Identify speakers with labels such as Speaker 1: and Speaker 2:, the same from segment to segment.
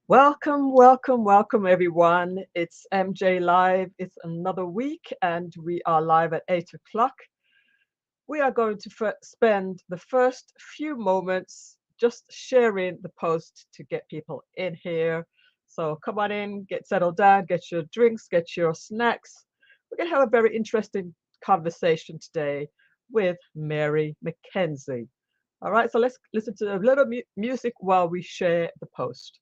Speaker 1: Welcome, welcome, welcome, everyone. It's MJ Live. It's another week, and we are live at 8 o'clock. We are going to spend the first few moments just sharing the post to get people in here. So come on in, get settled down, get your drinks, get your snacks. We're going to have a very interesting conversation today with Mary McKenzie. All right, so let's listen to a little music while we share the post.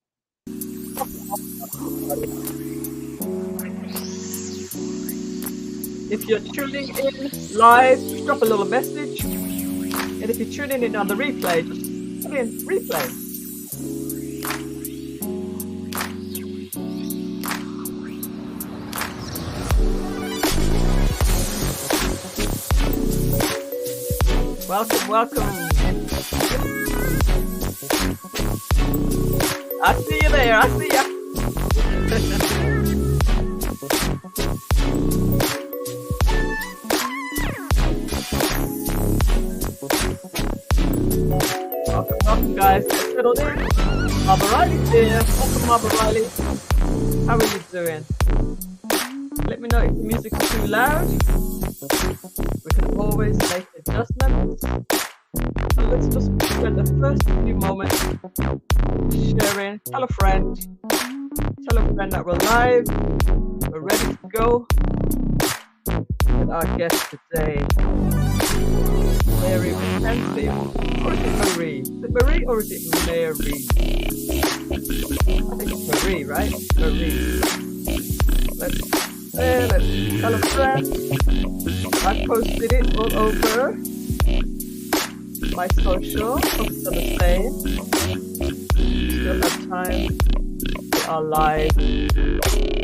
Speaker 1: If you're tuning in live, just drop a little message. And if you're tuning in on the replay, just put in replay. Welcome, welcome. I see you there. I see ya. Welcome, guys. Settled in. Mama Riley's here. Welcome, Mama Riley. How are you doing? Let me know if the music is too loud. We can always make adjustments. So let's just spend the first few moments sharing. Tell a friend. Tell a friend that we're live. We're ready to go with our guest today, Mary McKenzie. Or is it Marie? Is it Marie or is it Mary? I think it's Marie, right? Marie. Let's tell a friend. I posted it all over my social. Hope it's on the same. Still have time. We are live. I'm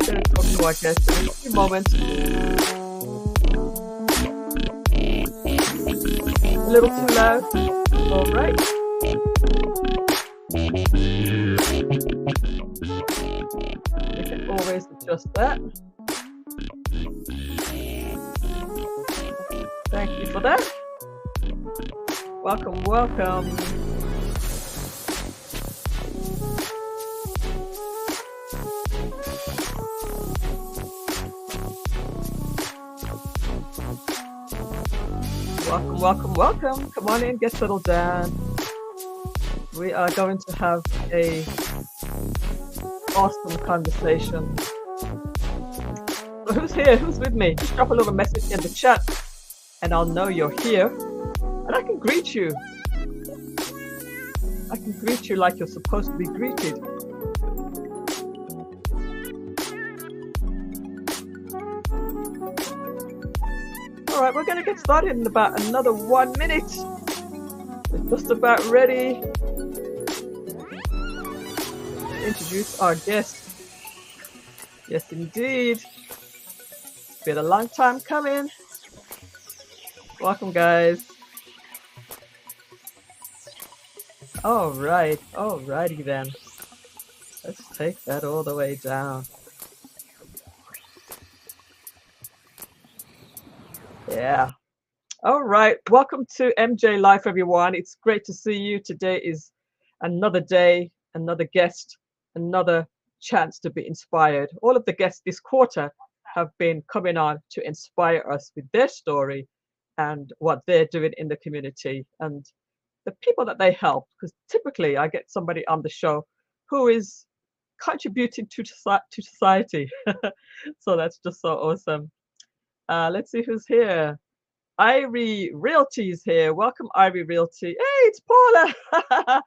Speaker 1: going to talk to our guest in a few moments. A little too loud. All right. We can always adjust that. Thank you for that. Welcome, welcome. Welcome, welcome, welcome. Come on in, get settled down. We are going to have a awesome conversation. So who's here? Who's with me? Just drop a little message in the chat and I'll know you're here. And I can greet you. I can greet you like you're supposed to be greeted. All right, we're going to get started in about another 1 minute. We're just about ready to introduce our guest. Yes, indeed. It's been a long time coming. Welcome, guys. All right, alrighty then. Let's take that all the way down. Yeah. All right. Welcome to MJ Life, everyone. It's great to see you. Today is another day, another guest, another chance to be inspired. All of the guests this quarter have been coming on to inspire us with their story and what they're doing in the community and the people that they help. Because typically I get somebody on the show who is contributing to society. So that's just so awesome. Let's see who's here. Irie Realty's here. Welcome, Irie Realty. Hey, it's Paula.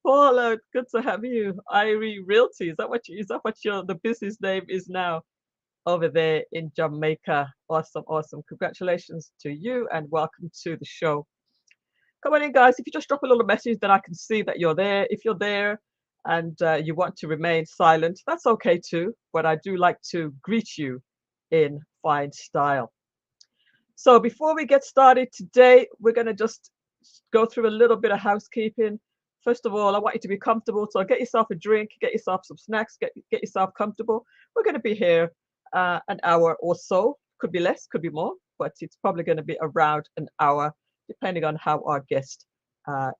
Speaker 1: Paula, good to have you. Irie Realty. Is that what your the business name is now over there in Jamaica? Awesome, awesome. Congratulations to you and welcome to the show. Come on in, guys. If you just drop a little message, then I can see that you're there. If you're there and you want to remain silent, that's okay too. But I do like to greet you in fine style. So before we get started today, we're going to just go through a little bit of housekeeping. First of all, I want you to be comfortable. So get yourself a drink, get yourself some snacks, get yourself comfortable. We're going to be here an hour or so. Could be less, could be more, but it's probably going to be around an hour, depending on how our guest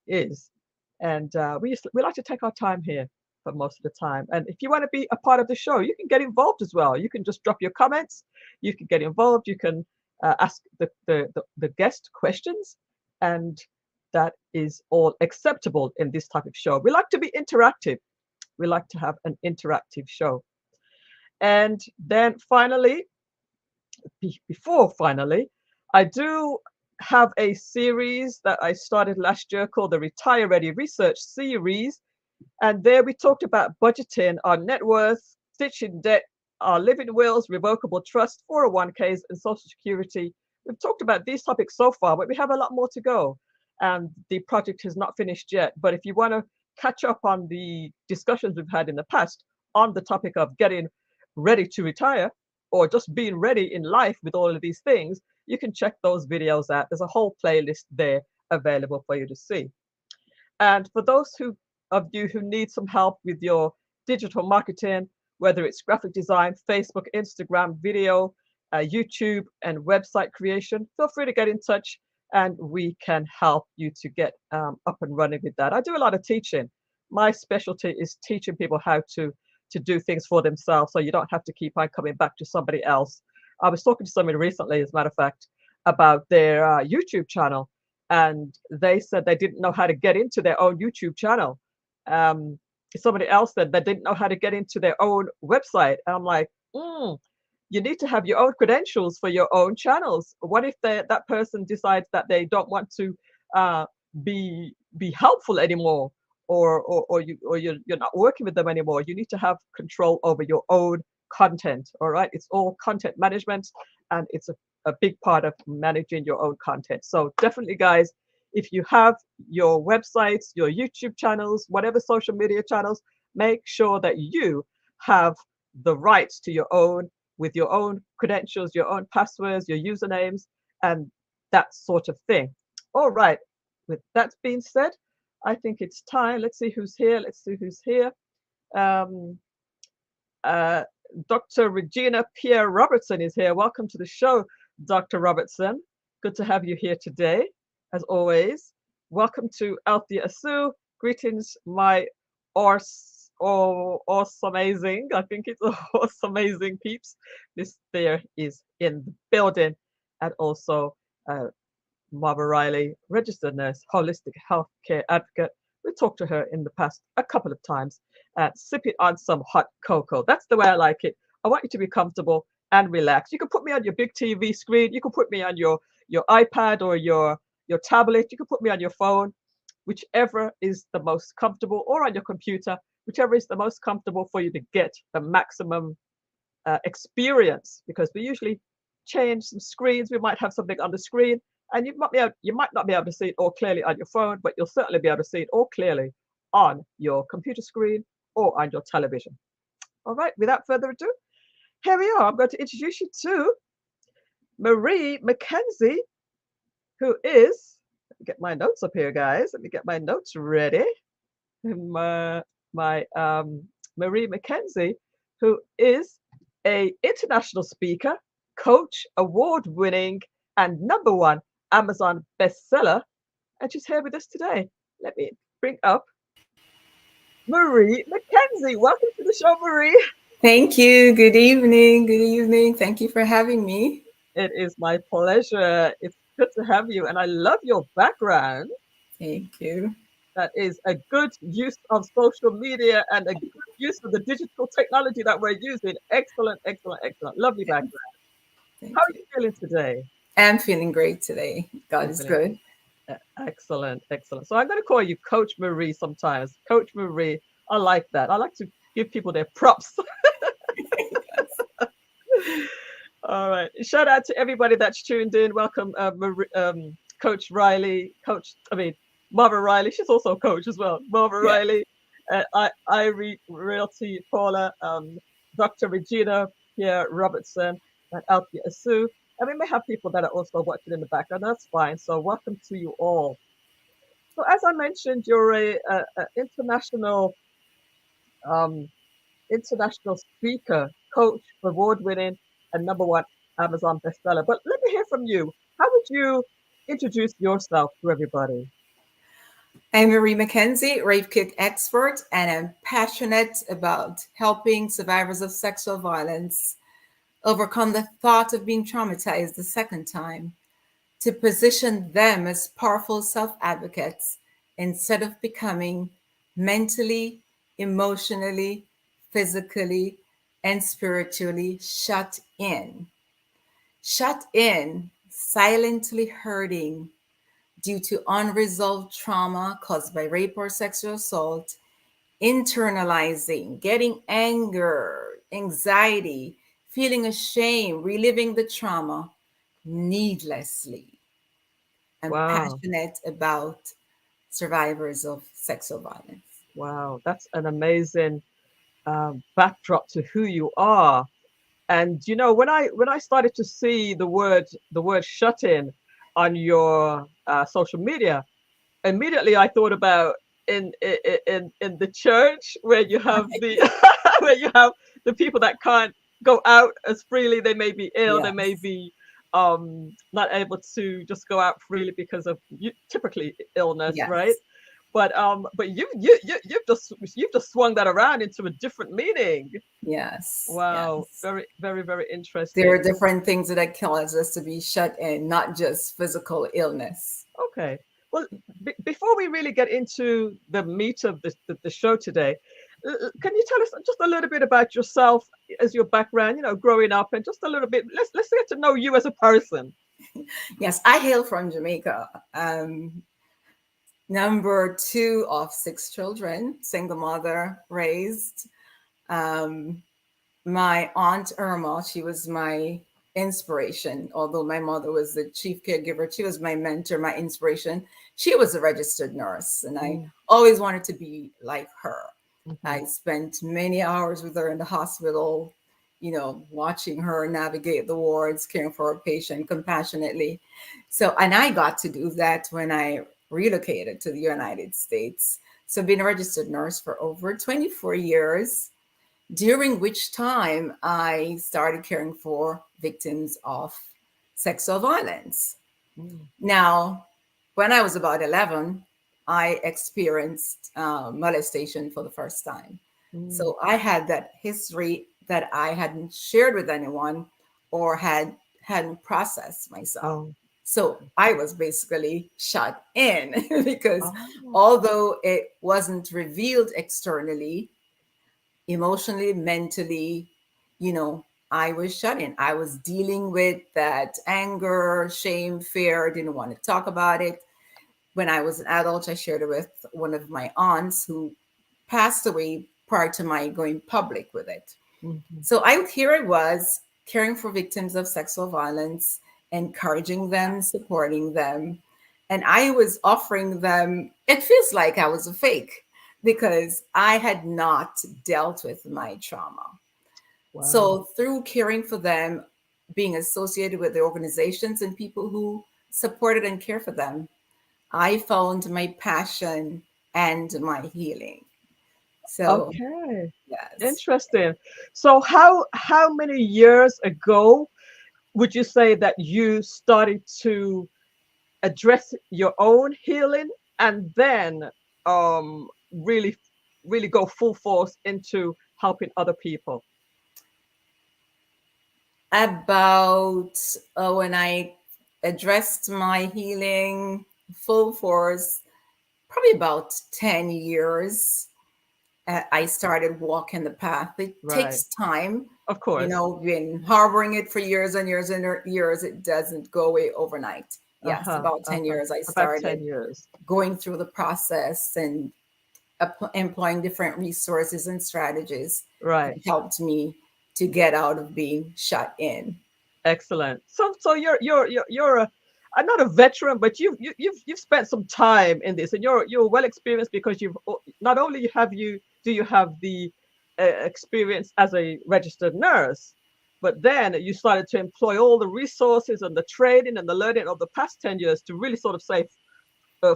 Speaker 1: is. And we like to take our time here. for most of the time. And if you want to be a part of the show, you can get involved as well. You can just drop your comments. You can get involved. You can ask the guest questions, and that is all acceptable in this type of show. We like to be interactive. We like to have an interactive show. And then finally, before finally, I do have a series that I started last year called the Retire Ready Research Series. And there we talked about budgeting, our net worth, stitching debt, our living wills, revocable trust, 401ks, and Social Security. We've talked about these topics so far, but we have a lot more to go. And the project has not finished yet. But if you want to catch up on the discussions we've had in the past on the topic of getting ready to retire or just being ready in life with all of these things, you can check those videos out. There's a whole playlist there available for you to see. And for those of you who need some help with your digital marketing, whether it's graphic design, Facebook, Instagram, video, YouTube, and website creation, feel free to get in touch and we can help you to get up and running with that. I do a lot of teaching. My specialty is teaching people how to do things for themselves, so you don't have to keep on coming back to somebody else. I was talking to somebody recently, as a matter of fact, about their YouTube channel, and they said they didn't know how to get into their own YouTube channel. Somebody else said they didn't know how to get into their own website. And I'm like, you need to have your own credentials for your own channels. What if that person decides that they don't want to be helpful anymore, or you're not working with them anymore? You need to have control over your own content. All right, it's all content management, and it's a big part of managing your own content. So definitely, guys, if you have your websites, your YouTube channels, whatever social media channels, make sure that you have the rights to your own, with your own credentials, your own passwords, your usernames, and that sort of thing. All right, with that being said, I think it's time. Let's see who's here. Dr. Regina Pierre Robertson is here. Welcome to the show, Dr. Robertson. Good to have you here today, as always. Welcome to Althea Asu. Greetings, my amazing. I think it's amazing peeps. This there is in the building, and also Marva Riley, registered nurse, holistic healthcare advocate. We talked to her in the past a couple of times. Sipping on some hot cocoa. That's the way I like it. I want you to be comfortable and relax. You can put me on your big TV screen. You can put me on your iPad or your tablet. You can put me on your phone, whichever is the most comfortable, or on your computer, whichever is the most comfortable for you to get the maximum experience. Because we usually change some screens. We might have something on the screen, and you might not be able to see it all clearly on your phone, but you'll certainly be able to see it all clearly on your computer screen or on your television. All right, without further ado, here we are. I'm going to introduce you to Marie McKenzie, who is, let me get my notes up here, guys. Let me get my notes ready. My Marie McKenzie, who is a international speaker, coach, award-winning, and #1 Amazon bestseller, and she's here with us today. Let me bring up Marie McKenzie. Welcome to the show, Marie.
Speaker 2: Thank you. Good evening. Good evening. Thank you for having me.
Speaker 1: It is my pleasure. It's good to have you, and I love your background.
Speaker 2: Thank you.
Speaker 1: That is a good use of social media and a good use of the digital technology that we're using. Excellent, excellent, excellent. Lovely background.
Speaker 2: Thank
Speaker 1: How are
Speaker 2: you.
Speaker 1: you feeling today?
Speaker 2: I'm feeling great today. God
Speaker 1: You're
Speaker 2: is
Speaker 1: feeling
Speaker 2: good.
Speaker 1: excellent, excellent. So I'm going to call you Coach Marie sometimes. Coach Marie. I like that. I like to give people their props. All right. Shout out to everybody that's tuned in. Welcome, Coach Riley. Marva Riley. She's also a coach as well. Marva
Speaker 2: Yeah.
Speaker 1: Riley, Irie Realty Paula, Dr. Regina Pierre Robertson, and Althea Asu. And we may have people that are also watching in the background. That's fine. So welcome to you all. So as I mentioned, you're a international international speaker, coach, award-winning, and #1 Amazon bestseller. But let me hear from you. How would you introduce yourself to everybody?
Speaker 2: I'm Marie McKenzie, rape kit expert, and I'm passionate about helping survivors of sexual violence overcome the thought of being traumatized the second time, to position them as powerful self advocates instead of becoming mentally, emotionally, physically, and spiritually shut in. Shut in, silently hurting due to unresolved trauma caused by rape or sexual assault, internalizing, getting anger, anxiety, feeling ashamed, reliving the trauma needlessly. I'm
Speaker 1: Wow.
Speaker 2: passionate about survivors of sexual violence.
Speaker 1: Wow. That's an amazing backdrop to who you are. And you know, when I started to see the word shut in on your social media, immediately I thought about in the church where you have the where you have the people that can't go out as freely. They may be ill, they may
Speaker 2: Yes,
Speaker 1: be not able to just go out freely because of typically illness, right?
Speaker 2: yes,
Speaker 1: But you've just swung that around into a different meaning.
Speaker 2: yes,
Speaker 1: Wow,
Speaker 2: yes.
Speaker 1: very, very, very
Speaker 2: There are
Speaker 1: interesting.
Speaker 2: different things that cause us to be shut in, not just physical illness.
Speaker 1: Okay. Well, before we really get into the meat of the show today, can you tell us just a little bit about yourself as your background, growing up, and just a little bit. Let's get to know you as a person.
Speaker 2: Yes, I hail from Jamaica. Number two of six children, single mother, raised. Um, my aunt Irma, she was my inspiration. Although my mother was the chief caregiver, she was my mentor, my inspiration. She was a registered nurse, and I
Speaker 1: Mm,
Speaker 2: always wanted to be like her.
Speaker 1: mhm.
Speaker 2: I spent many hours with her in the hospital, watching her navigate the wards, caring for her patient compassionately. So, and I got to do that when I relocated to the United States. So, I've been a registered nurse for over 24 years, during which time I started caring for victims of sexual violence.
Speaker 1: Mm,
Speaker 2: Now, when I was about 11, I experienced molestation for the first time.
Speaker 1: mm.
Speaker 2: So I had that history that I hadn't shared with anyone or hadn't processed myself.
Speaker 1: Oh,
Speaker 2: So
Speaker 1: okay.
Speaker 2: I was basically shut in because
Speaker 1: Oh,
Speaker 2: although it wasn't revealed externally, emotionally, mentally, you know, I was shut in. I was dealing with that anger, shame, fear, didn't want to talk about it. When I was an adult, I shared it with one of my aunts who passed away prior to my going public with it.
Speaker 1: mhm.
Speaker 2: So here I was caring for victims of sexual violence, encouraging them, supporting them. And I was offering them, it feels like I was a fake because I had not dealt with my trauma.
Speaker 1: Wow.
Speaker 2: So through caring for them, being associated with the organizations and people who supported and care for them, I found my passion and my healing. So,
Speaker 1: Okay.
Speaker 2: yes.
Speaker 1: Interesting. So how many years ago would you say that you started to address your own healing and then really really go full force into helping other people?
Speaker 2: About when I addressed my healing full force, probably about 10 years, I started walking the path. It
Speaker 1: Right.
Speaker 2: takes time.
Speaker 1: Of course.
Speaker 2: Been harboring it for years and years and years. It doesn't go away overnight. Yes,
Speaker 1: Uh-huh.
Speaker 2: about 10
Speaker 1: Uh-huh.
Speaker 2: years, I
Speaker 1: About
Speaker 2: started
Speaker 1: 10 years.
Speaker 2: going through the process and employing different resources and strategies that
Speaker 1: Right.
Speaker 2: helped me to get out of being shut in.
Speaker 1: Excellent. So you're not a veteran, but you've spent some time in this, and you're well experienced because not only do you have the experience as a registered nurse, but then you started to employ all the resources and the training and the learning of the past 10 years to really sort of say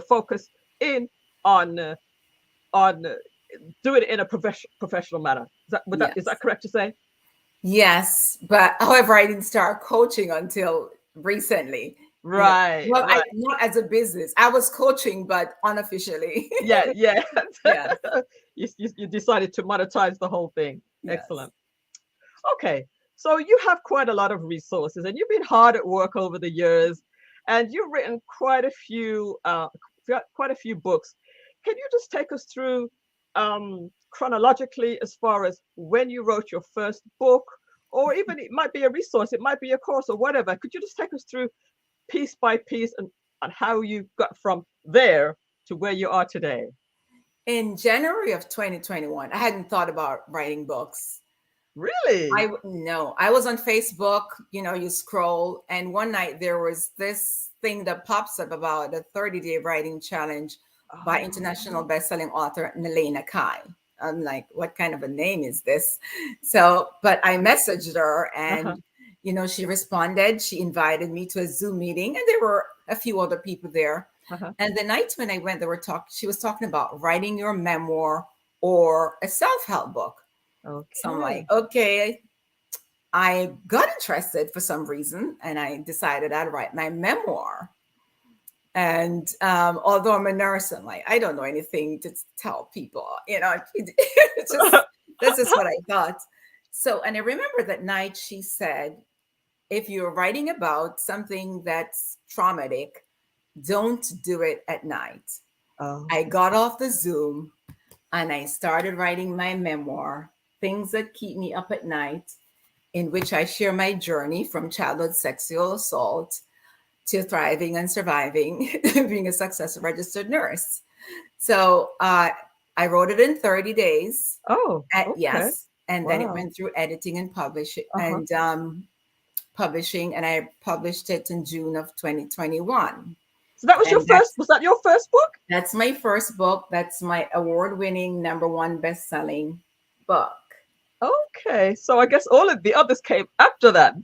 Speaker 1: focus in on on doing it in a professional manner. Is that
Speaker 2: Yes.
Speaker 1: correct to say?
Speaker 2: Yes, but however, I didn't start coaching until recently.
Speaker 1: Right,
Speaker 2: Well, I
Speaker 1: right.
Speaker 2: not as a business. I was coaching, but unofficially.
Speaker 1: Yeah, yeah.
Speaker 2: Yes,
Speaker 1: You decided to monetize the whole thing.
Speaker 2: yes.
Speaker 1: Excellent. Okay, so you have quite a lot of resources, and you've been hard at work over the years, and you've written quite a few books. Can you just take us through chronologically as far as when you wrote your first book, or even it might be a resource, it might be a course or whatever. Could you just take us through piece by piece and how you got from there to where you are today?
Speaker 2: In January of 2021, I hadn't thought about writing books.
Speaker 1: Really?
Speaker 2: No, I was on Facebook, you scroll, and one night there was this thing that pops up about a 30-day writing challenge by international
Speaker 1: Oh,
Speaker 2: best-selling author Nelena Kai. I'm like, what kind of a name is this? So, but I messaged her
Speaker 1: uh-huh,
Speaker 2: and she responded. She invited me to a Zoom meeting, and there were a few other people there.
Speaker 1: uh-huh.
Speaker 2: And the night when I went, she was talking about writing your memoir or a self-help book. So I'm like,
Speaker 1: Okay.
Speaker 2: okay, I got interested for some reason, and I decided I'd write my memoir. And although I'm a nurse, I'm like, I don't know anything to tell people, it's just this is what I thought. So, and I remember that night she said, if you're writing about something that's traumatic, don't do it at night.
Speaker 1: Oh,
Speaker 2: I got off the Zoom and I started writing my memoir, Things That Keep Me Up at Night, in which I share my journey from childhood sexual assault to thriving and surviving being a successful registered nurse. So I wrote it in 30 days.
Speaker 1: oh, okay.
Speaker 2: Yes. And then it
Speaker 1: Wow.
Speaker 2: went through editing and
Speaker 1: Uh-huh.
Speaker 2: publishing, and I published it in June of 2021.
Speaker 1: So that was your
Speaker 2: And
Speaker 1: first, was that your first book?
Speaker 2: that's my first book. That's my award-winning #1 best-selling book.
Speaker 1: Okay. So I guess all of the others came after that.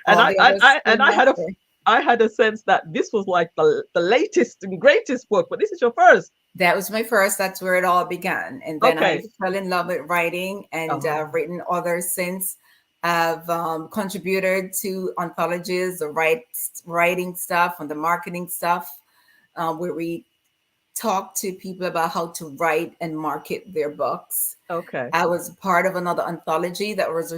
Speaker 1: And
Speaker 2: All the others came after.
Speaker 1: I had a sense that this was like the latest and greatest book, but this is your first.
Speaker 2: That was my first. That's where it all began. And then I
Speaker 1: Okay.
Speaker 2: fell in love with writing, and
Speaker 1: Oh,
Speaker 2: written others since. I've contributed to anthologies, the writing stuff and the marketing stuff, where we talk to people about how to write and market their books.
Speaker 1: okay.
Speaker 2: I was part of another anthology that was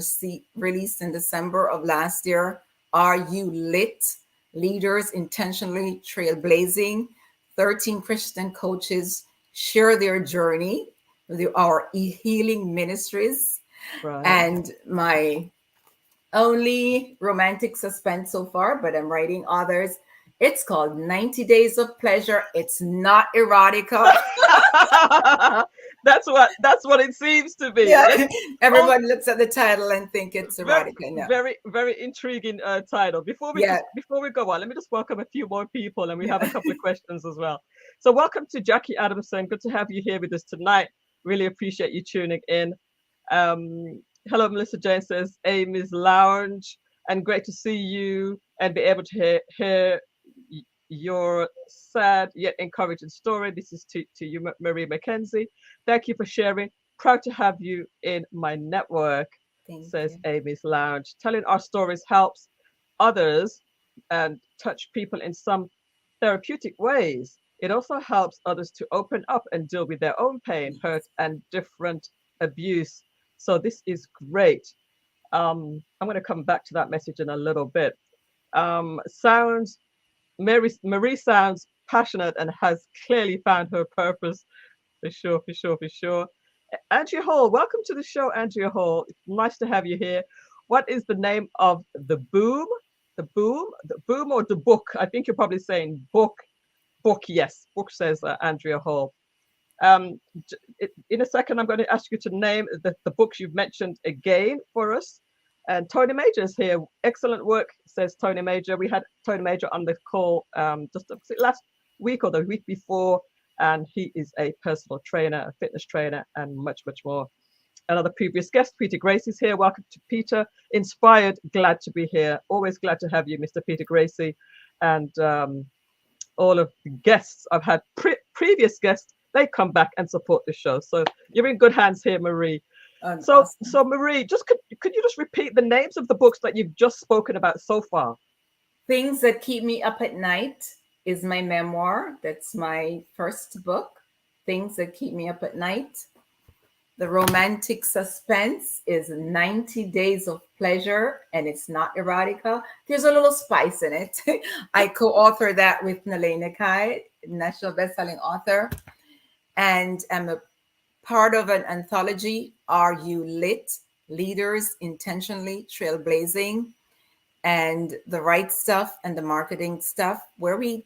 Speaker 2: released in December of last year. Are You Lit? Leaders Intentionally Trailblazing. 13 Christian coaches share their journey with our healing ministries.
Speaker 1: Right.
Speaker 2: And my only romantic suspense so far, but I'm writing others. It's called 90 Days of Pleasure. It's not erotica.
Speaker 1: That's what it seems to be.
Speaker 2: Yeah,
Speaker 1: Yes. Oh,
Speaker 2: everybody looks at the title and think it's
Speaker 1: very,
Speaker 2: erotica. No.
Speaker 1: very, very intriguing title.
Speaker 2: Yeah,
Speaker 1: Before we go on, let me just welcome a few more people, and we have a
Speaker 2: yeah.
Speaker 1: couple of questions as well. So, welcome to Jackie Adamson. Good to have you here with us tonight. Really appreciate you tuning in. Hello, Millissa Jayne says, Amy's Lounge, and great to see you and be able to hear your sad yet encouraging story. This is to you, Marie McKenzie. Thank you for sharing. Proud to have you in my network,
Speaker 2: Thank
Speaker 1: says
Speaker 2: you.
Speaker 1: Amy's Lounge. Telling our stories helps others and touch people in some therapeutic ways. It also helps others to open up and deal with their own pain, hurt, and different abuse. So this is great. I'm going to come back to that message in a little bit. Sounds Marie sounds passionate and has clearly found her purpose, for sure, for sure, for sure. Andrea Hall, welcome to the show, Andrea Hall. It's nice to have you here. What is the name of the boom? The boom or the book? I think you're probably saying book. Book, yes. Book, says Andrea Hall. In a second, I'm going to ask you to name the books you've mentioned again for us. And Tony Major is here. Excellent work, says Tony Major. We had Tony Major on the call just last week or the week before, and he is a personal trainer, a fitness trainer, and much, much more. Another previous guest, Peter Gracie, is here. Welcome to Peter. Inspired, glad to be here. Always glad to have you, Mr. Peter Gracie. And all of the guests I've had, previous guests, they come back and support the show. So you're in good hands here, Marie. So
Speaker 2: Awesome.
Speaker 1: Marie, just could you just repeat the names of the books that you've just spoken about so far?
Speaker 2: Things That Keep Me Up at Night is my memoir. That's my first book, Things That Keep Me Up at Night. The romantic suspense is 90 Days of Pleasure, and it's not erotica. There's a little spice in it. I co-authored that with Nalena Kai, national best-selling author, and I'm a part of an anthology, Are You Lit? Leaders Intentionally Trailblazing, and the right stuff and the marketing stuff, where we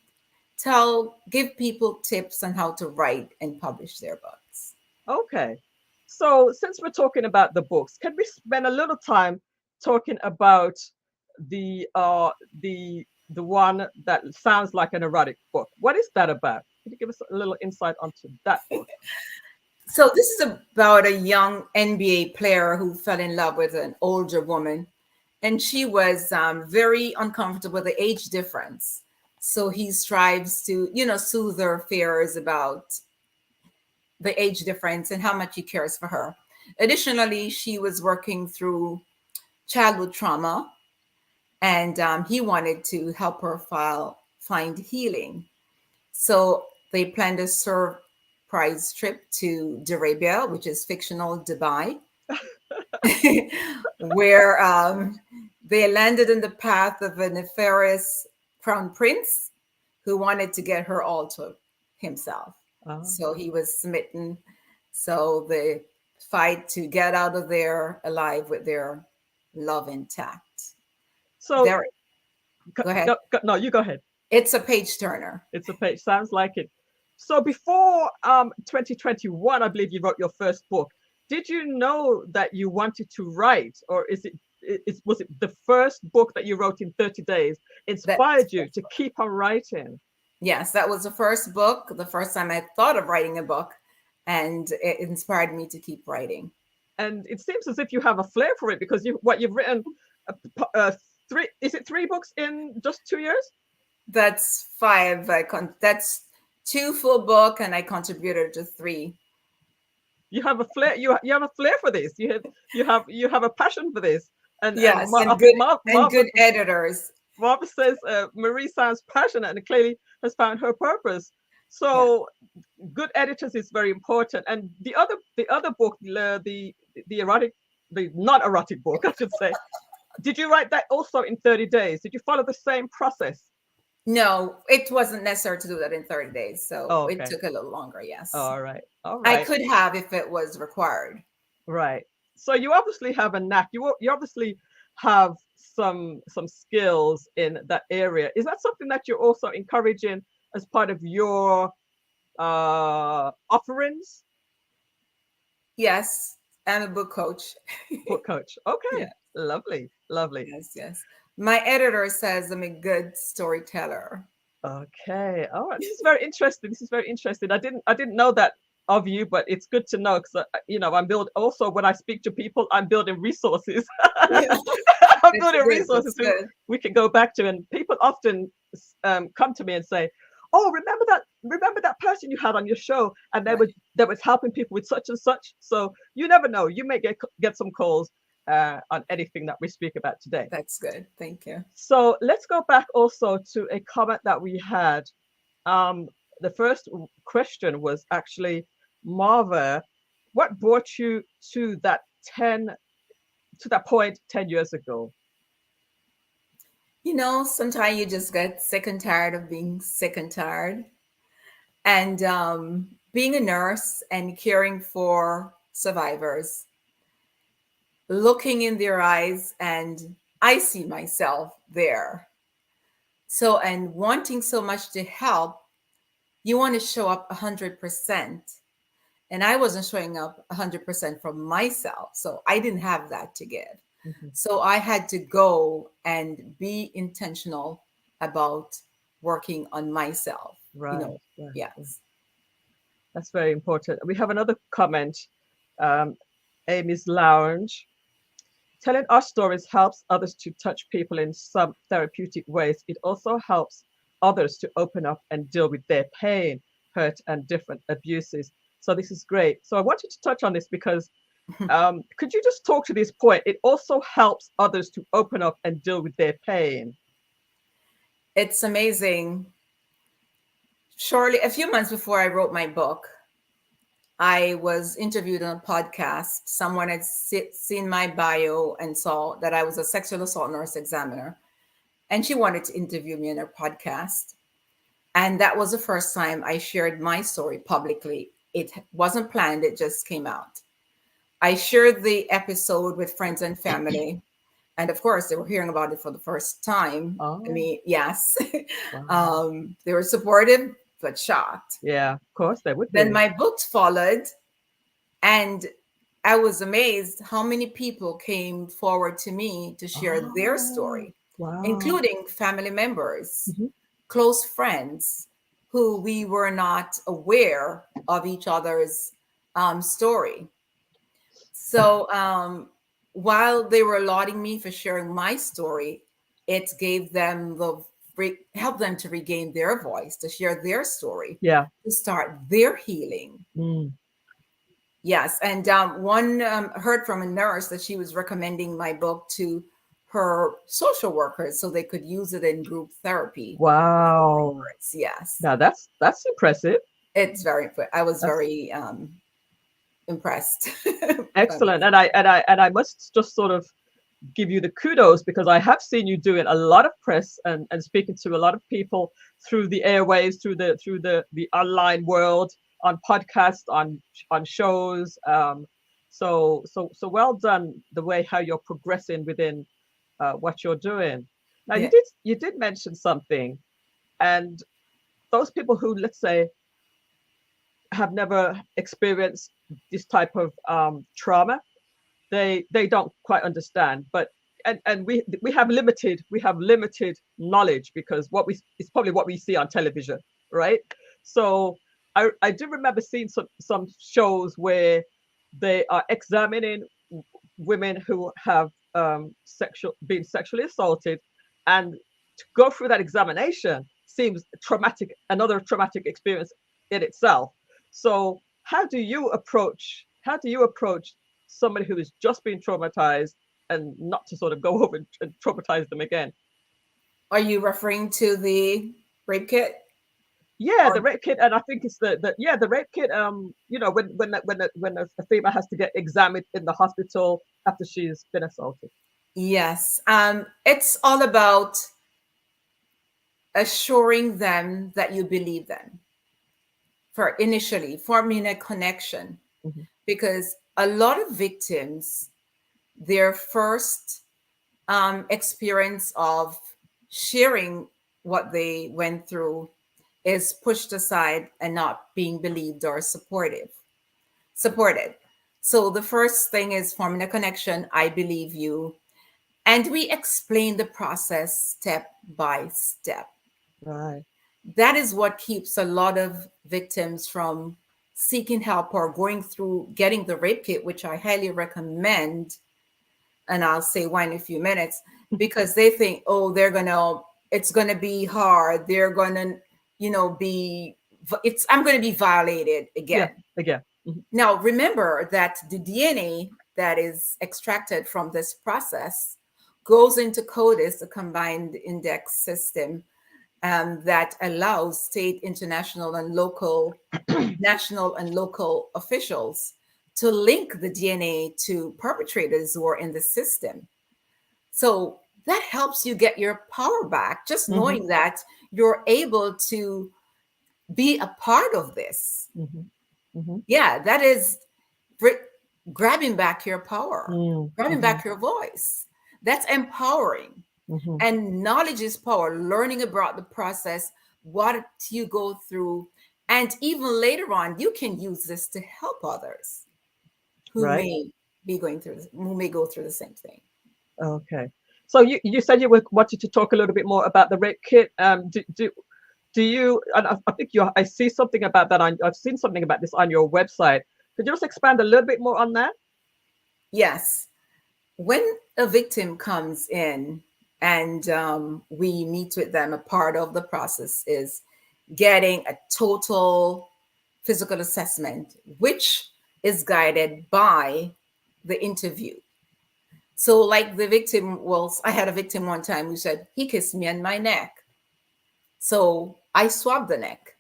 Speaker 2: give people tips on how to write and publish their books.
Speaker 1: Okay. So since we're talking about the books, can we spend a little time talking about the one that sounds like an erotic book? What is that about? Can you give us a little insight onto that book?
Speaker 2: So this is about a young NBA player who fell in love with an older woman, and she was very uncomfortable with the age difference. So he strives to, soothe her fears about the age difference and how much he cares for her. Additionally, she was working through childhood trauma, and he wanted to help her find healing. So they planned a surprise trip to Arabia, which is fictional Dubai, where they landed in the path of a nefarious crown prince who wanted to get her all to himself.
Speaker 1: Oh.
Speaker 2: So he was smitten. So they fight to get out of there alive with their love intact.
Speaker 1: So
Speaker 2: go ahead.
Speaker 1: No, you go ahead.
Speaker 2: It's a page turner.
Speaker 1: It's a page. Sounds like it. So before 2021, I believe you wrote your first book. Did you know that you wanted to write, or was it the first book that you wrote in 30 days inspired you to keep on writing?
Speaker 2: Yes, that was the first book, the first time I thought of writing a book, and it inspired me to keep writing.
Speaker 1: And it seems as if you have a flair for it, because you've written three books in just 2 years?
Speaker 2: That's 5. That's 2 full book, and I contributed to 3.
Speaker 1: You have a flair. You have a flair for this. You have a passion for this. And
Speaker 2: yes, and good editors.
Speaker 1: Marv says Marie sounds passionate and clearly has found her purpose. So good editors is very important. And the other book, the not erotic book, I should say. Did you write that also in 30 days? Did you follow the same process?
Speaker 2: No, it wasn't necessary to do that in 30 days. So It took a little longer, yes.
Speaker 1: All right.
Speaker 2: I could have if it was required.
Speaker 1: Right. So you obviously have a knack. You obviously have some skills in that area. Is that something that you're also encouraging as part of your offerings?
Speaker 2: Yes, I'm a book coach.
Speaker 1: Book coach. Okay. Yeah. Lovely.
Speaker 2: Yes. My editor says I'm a good storyteller.
Speaker 1: Okay. Oh, this is very interesting. I didn't know that of you, but it's good to know, because also when I speak to people, I'm building resources. I'm building resources we can go back to, and people often come to me and say, "Oh, remember that person you had on your show, and they was helping people with such and such." So you never know, you may get some calls on anything that we speak about today.
Speaker 2: That's good. Thank you.
Speaker 1: So let's go back also to a comment that we had. The first question was actually, Marva, what brought you to that point 10 years ago?
Speaker 2: Sometimes you just get sick and tired of being sick and tired. And being a nurse and caring for survivors, looking in their eyes, and I see myself there. So, and wanting so much to help, you want to show up 100%. And I wasn't showing up 100% from myself. So I didn't have that to give. Mm-hmm. So I had to go and be intentional about working on myself.
Speaker 1: Right.
Speaker 2: Yes.
Speaker 1: That's very important. We have another comment. Amy's Lounge. Telling our stories helps others to touch people in some therapeutic ways. It also helps others to open up and deal with their pain, hurt, and different abuses. So this is great. So I wanted to touch on this because could you just talk to this point? It also helps others to open up and deal with their pain.
Speaker 2: It's amazing. Shortly, a few months before I wrote my book, I was interviewed on a podcast. Someone had seen my bio and saw that I was a sexual assault nurse examiner, and she wanted to interview me in her podcast. And that was the first time I shared my story publicly. It wasn't planned, it just came out. I shared the episode with friends and family. And of course, they were hearing about it for the first time. I
Speaker 1: Oh,
Speaker 2: mean, yes,
Speaker 1: wow.
Speaker 2: they were supportive, but shocked.
Speaker 1: Yeah, of course they would
Speaker 2: Then
Speaker 1: be.
Speaker 2: my books followed, and I was amazed how many people came forward to me to share their
Speaker 1: Oh,
Speaker 2: story,
Speaker 1: wow.
Speaker 2: including family members,
Speaker 1: Mhm.
Speaker 2: close friends who we were not aware of each other's story. So while they were lauding me for sharing my story, it gave them helped them to regain their voice, to share their story,
Speaker 1: Yeah.
Speaker 2: to start their healing.
Speaker 1: Mm.
Speaker 2: Yes, and one heard from a nurse that she was recommending my book to her social workers so they could use it in group therapy.
Speaker 1: Wow.
Speaker 2: Yes,
Speaker 1: Now that's impressive.
Speaker 2: it's very. I was
Speaker 1: That's
Speaker 2: very impressed.
Speaker 1: excellent. And I must just sort of give you the kudos because I have seen you doing a lot of press and speaking to a lot of people through the airwaves, through the online world, on podcasts, on shows. So well done the way how you're progressing within what you're doing. Now
Speaker 2: Yeah.
Speaker 1: you did mention something, and those people who, let's say, have never experienced this type of trauma, they don't quite understand. But and we have limited knowledge because what we it's probably what we see on television, right? So I do remember seeing some shows where they are examining women who have been sexually assaulted, and to go through that examination seems traumatic, another traumatic experience in itself. So how do you approach somebody who has just been traumatized and not to sort of go over and traumatize them again?
Speaker 2: Are you referring to the rape kit?
Speaker 1: Yeah, the
Speaker 2: Or
Speaker 1: rape kit, and I think it's the rape kit. When a female has to get examined in the hospital after she's been assaulted.
Speaker 2: yes, it's all about assuring them that you believe them for initially forming a connection,
Speaker 1: Mhm.
Speaker 2: because a lot of victims, their first experience of sharing what they went through is pushed aside and not being believed or supported. So the first thing is forming a connection. I believe you. And we explain the process step by step.
Speaker 1: Right.
Speaker 2: That is what keeps a lot of victims from seeking help or going through getting the rape kit, which I highly recommend. And I'll say why in a few minutes, because they think, oh, it's gonna be hard. They're gonna, I'm gonna be violated
Speaker 1: Yeah.
Speaker 2: again.
Speaker 1: Again. Mhm.
Speaker 2: Now, remember that the DNA that is extracted from this process goes into CODIS, a combined index system, that allows state, international, and local, national, and local officials to link the DNA to perpetrators who are in the system. So that helps you get your power back, just
Speaker 1: Mhm.
Speaker 2: knowing that you're able to be a part of this.
Speaker 1: Mhm. Mhm.
Speaker 2: Yeah, that is br- grabbing back your power,
Speaker 1: Mm.
Speaker 2: grabbing
Speaker 1: Mhm.
Speaker 2: back your voice. That's empowering.
Speaker 1: Mhm.
Speaker 2: And knowledge is power, learning about the process, what you go through. And even later on, you can use this to help others who
Speaker 1: Right.
Speaker 2: may who may go through the same thing.
Speaker 1: Okay. So you said you wanted to talk a little bit more about the rape kit. Do you? And I think I see something about that I've seen something about this on your website. Could you just expand a little bit more on that?
Speaker 2: Yes. When a victim comes in and we meet with them, a part of the process is getting a total physical assessment, which is guided by the interview. So, like the victim, I had a victim one time who said, he kissed me on my neck. So I swabbed the neck.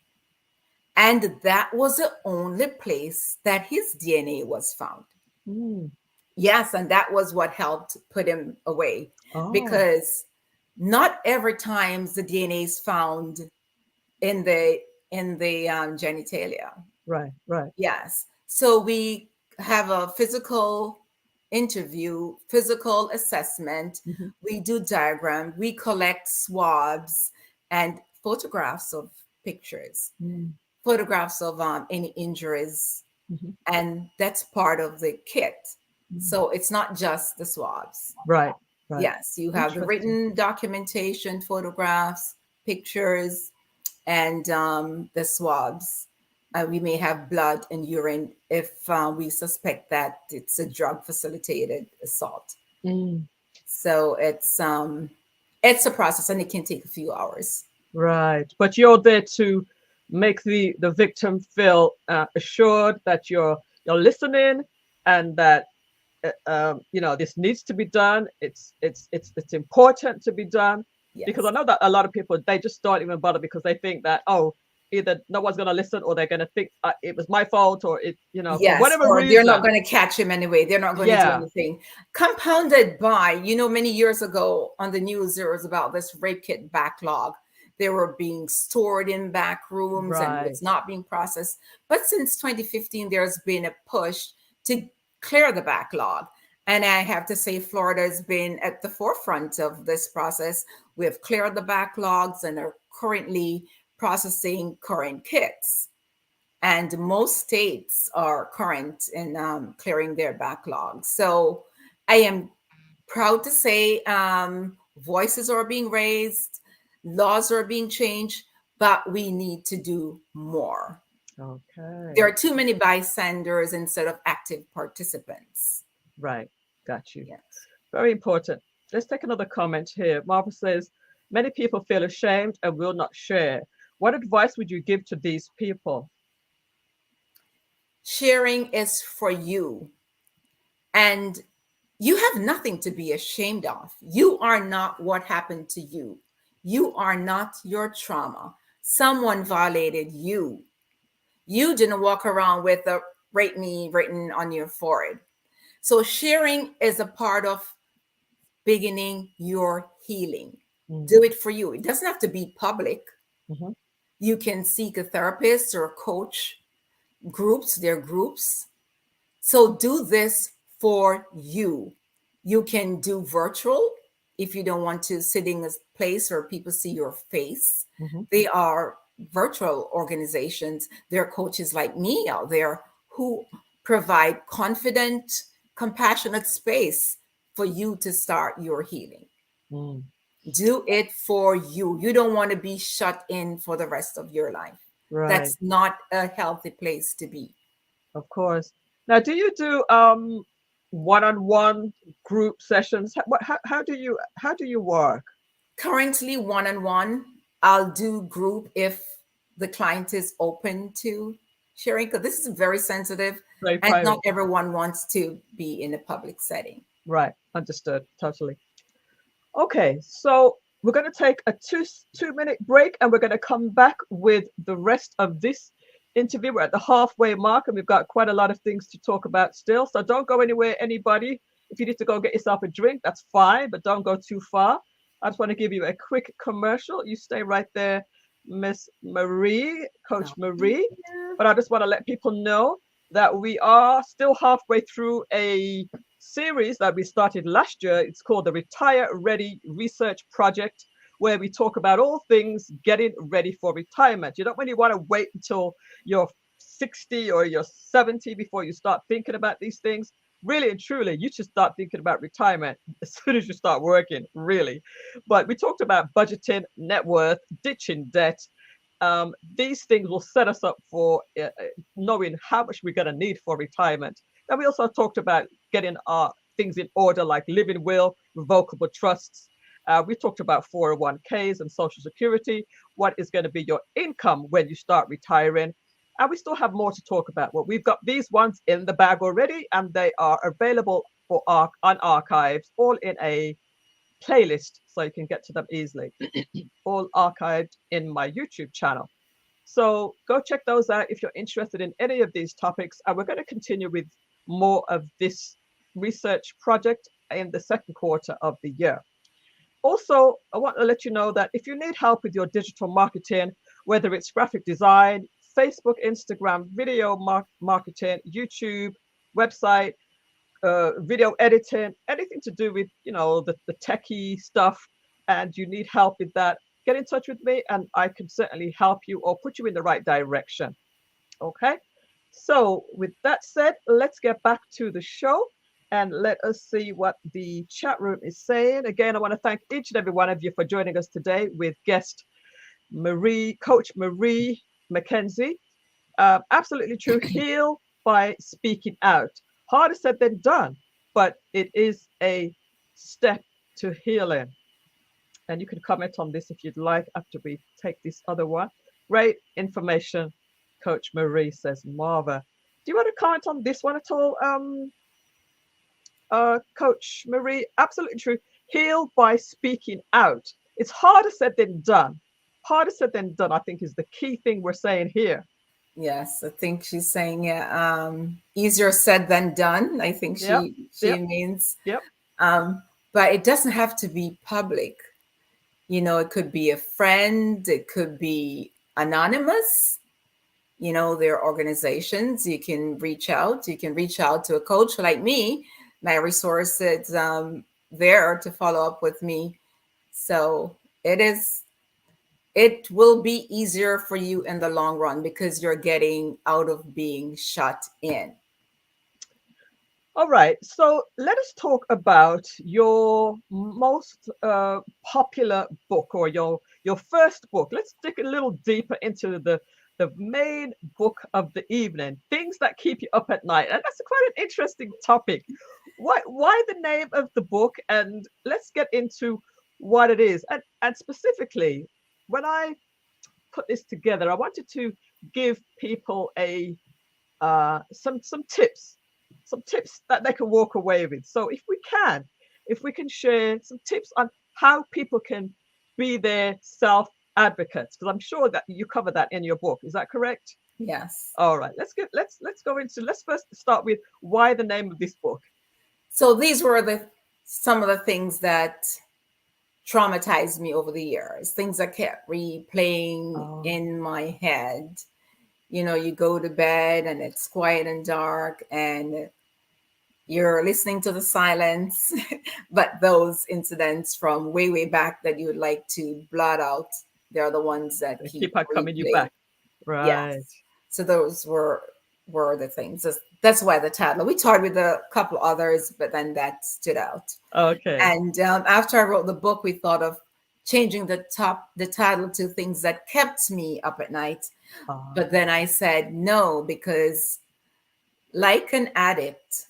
Speaker 2: And that was the only place that his DNA was found.
Speaker 1: Mm.
Speaker 2: Yes, and that was what helped put him away,
Speaker 1: Oh,
Speaker 2: because not every time the DNA is found in the genitalia.
Speaker 1: right, right.
Speaker 2: Yes. So we have a physical interview, physical assessment.
Speaker 1: Hmm.
Speaker 2: We do diagram. We collect swabs and photographs of pictures,
Speaker 1: Mm.
Speaker 2: photographs of any injuries,
Speaker 1: Hmm.
Speaker 2: and that's part of the kit.
Speaker 1: Mm.
Speaker 2: So it's not just the swabs.
Speaker 1: Right, right.
Speaker 2: Yes, you have the
Speaker 1: Interesting.
Speaker 2: written documentation, photographs, pictures, and the swabs. We may have blood and urine if we suspect that it's a drug facilitated assault.
Speaker 1: Mm.
Speaker 2: So it's a process, and it can take a few hours.
Speaker 1: Right. But you're there to make the victim feel assured that you're listening and that you know, this needs to be done. It's important to be done, because I
Speaker 2: Yes.
Speaker 1: know that a lot of people, they just don't even bother because they think that, oh, either no one's going to listen, or they're going to think it was my fault, or it, you know, for
Speaker 2: Yes,
Speaker 1: whatever
Speaker 2: or they're not
Speaker 1: reason.
Speaker 2: going to catch him anyway. They're not going to do
Speaker 1: Yeah.
Speaker 2: anything. Compounded by, many years ago on the news, there was about this rape kit backlog. They were being stored in back rooms and
Speaker 1: Right.
Speaker 2: was not being processed. But since 2015, there's been a push to clear the backlog. And I have to say, Florida has been at the forefront of this process. We have cleared the backlogs and are currently processing current kits, and most states are current in clearing their backlogs. So I am proud to say voices are being raised, laws are being changed, but we need to do more. There
Speaker 1: Okay.
Speaker 2: are too many bystanders instead of active participants.
Speaker 1: Right. Got you.
Speaker 2: Yes.
Speaker 1: Very important. Let's take another comment here. Martha says, many people feel ashamed and will not share. What advice would you give to these people?
Speaker 2: Sharing is for you, and you have nothing to be ashamed of. You are not what happened to you. You are not your trauma. Someone violated you. You didn't walk around with a rape me written on your forehead. So sharing is a part of beginning your healing.
Speaker 1: Mm.
Speaker 2: Do it for you. It doesn't have to be public.
Speaker 1: Hmm.
Speaker 2: You can seek a therapist or a coach. Groups, there are groups. So do this for you. You can do virtual if you don't want to sit in a place where people see your face.
Speaker 1: Hmm.
Speaker 2: They are virtual organizations. There are coaches like me out there who provide confident, compassionate space for you to start your healing.
Speaker 1: Mm.
Speaker 2: Do it for you. You don't want to be shut in for the rest of your life.
Speaker 1: Right.
Speaker 2: That's not a healthy place to be.
Speaker 1: Of course. Now, do you do one-on-one group sessions? How do you work?
Speaker 2: Currently, one on one. I'll do group if the client is open to sharing, because this is very sensitive
Speaker 1: Very
Speaker 2: and not
Speaker 1: private.
Speaker 2: everyone wants to be in a public setting.
Speaker 1: Right. Understood. Totally. Okay. So we're going to take a two-minute break, and we're going to come back with the rest of this interview. We're at the halfway mark, and we've got quite a lot of things to talk about still. So don't go anywhere, anybody. If you need to go get yourself a drink, that's fine, but don't go too far. I just want to give you a quick commercial. You stay right there, Miss Marie, Coach
Speaker 2: Oh,
Speaker 1: Marie.
Speaker 2: yeah.
Speaker 1: But I just want to let people know that we are still halfway through a series that we started last year. It's called the Retire Ready Research Project, where we talk about all things getting ready for retirement. You don't really want to wait until you're 60 or you're 70 before you start thinking about these things. Really and truly, you should start thinking about retirement as soon as you start working, really. But we talked about budgeting, net worth, ditching debt. These things will set us up for knowing how much we're going to need for retirement. And we also talked about getting our things in order, like living will, revocable trusts. We talked about 401ks and Social Security. What is going to be your income when you start retiring? And we still have more to talk about. Well, we've got these ones in the bag already, and they are available for on archives, all in a playlist so you can get to them easily, all archived in my YouTube channel. So go check those out if you're interested in any of these topics. And we're going to continue with more of this research project in the second quarter of the year. Also, I want to let you know that if you need help with your digital marketing, whether it's graphic design, Facebook, Instagram, video marketing, YouTube, website, video editing, anything to do with, the techie stuff, and you need help with that, get in touch with me and I can certainly help you or put you in the right direction. Okay. So with that said, let's get back to the show and let us see what the chat room is saying. Again, I want to thank each and every one of you for joining us today with guest Coach Marie McKenzie. Absolutely true. Heal by speaking out. Harder said than done, but it is a step to healing. And you can comment on this if you'd like after we take this other one. Great information, Coach Marie, says Marva. Do you want to comment on this one at all, Coach Marie? Absolutely true. Heal by speaking out. It's harder said than done. Harder said than done, I think, is the key thing we're saying here.
Speaker 2: Yes, I think she's saying easier said than done. I think she means.
Speaker 1: Yep.
Speaker 2: But it doesn't have to be public. It could be a friend. It could be anonymous. There are organizations you can reach out. You can reach out to a coach like me. My resource is there to follow up with me. So it will be easier for you in the long run because you're getting out of being shut in.
Speaker 1: All right. So let us talk about your most popular book, or your first book. Let's dig a little deeper into the main book of the evening, things that keep you up at night. And that's quite an interesting topic. Why the name of the book? And let's get into what it is. And specifically, when I put this together, I wanted to give people some tips that they can walk away with. So if we can share some tips on how people can be their self advocates, because I'm sure that you cover that in your book. Is that correct?
Speaker 2: Yes.
Speaker 1: All right. Let's first start with why the name of this book.
Speaker 2: So these were some of the things that traumatized me over the years, things that kept replaying in my head. You go to bed and it's quiet and dark and you're listening to the silence, but those incidents from way, way back that you would like to blot out, they're the ones that
Speaker 1: keep on coming you back. Right.
Speaker 2: Yes. So those were the things. That's why the title. We talked with a couple others, but then that stood out.
Speaker 1: Okay.
Speaker 2: And after I wrote the book, we thought of changing the title to things that kept me up at night. But then I said no, because like an addict,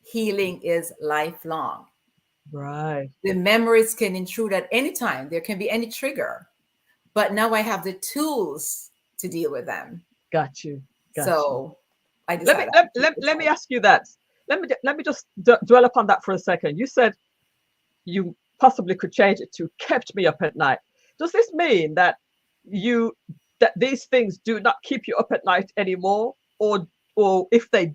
Speaker 2: healing is lifelong.
Speaker 1: Right.
Speaker 2: The memories can intrude at any time. There can be any trigger. But now I have the tools to deal with them.
Speaker 1: Got you.
Speaker 2: So I
Speaker 1: decided. Let me ask you that. Let me just dwell upon that for a second. You said you possibly could change it to kept me up at night. Does this mean that these things do not keep you up at night anymore, or if they